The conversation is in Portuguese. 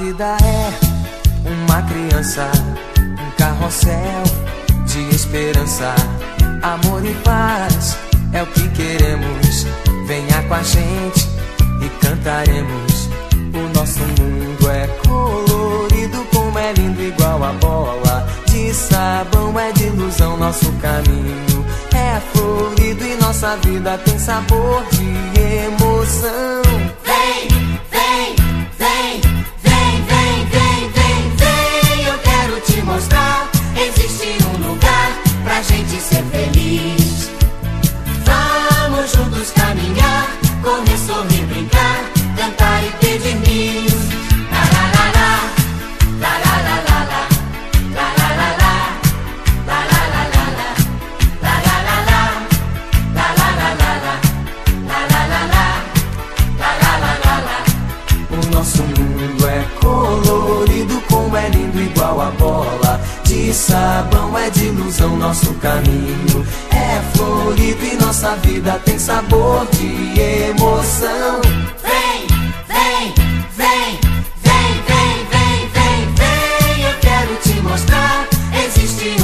vida é uma criança, um carrossel de esperança. Amor e paz é o que queremos. Venha com a gente e cantaremos. O nosso mundo é colorido, como é lindo, igual a bola de sabão. É de ilusão nosso caminho, é florido e nossa vida tem sabor de emoção. Vem, vem, vem, vem, vem, vem, vem, vem. Eu quero te mostrar, existe um lugar pra gente ser feliz. Vamos juntos caminhar, correr, sorrir, brincar, cantar e pedir mil. La la la la, la la la la la, la la la la, la la la la la, la la la la, la la la la la, la la la la, la la la la la. O nosso mundo é colorido, como é lindo, igual a bola de sabão. É de ilusão nosso caminho, é florido e nossa vida tem sabor de emoção. Vem, vem, vem, vem, vem, vem, vem, vem. Eu quero te mostrar, existe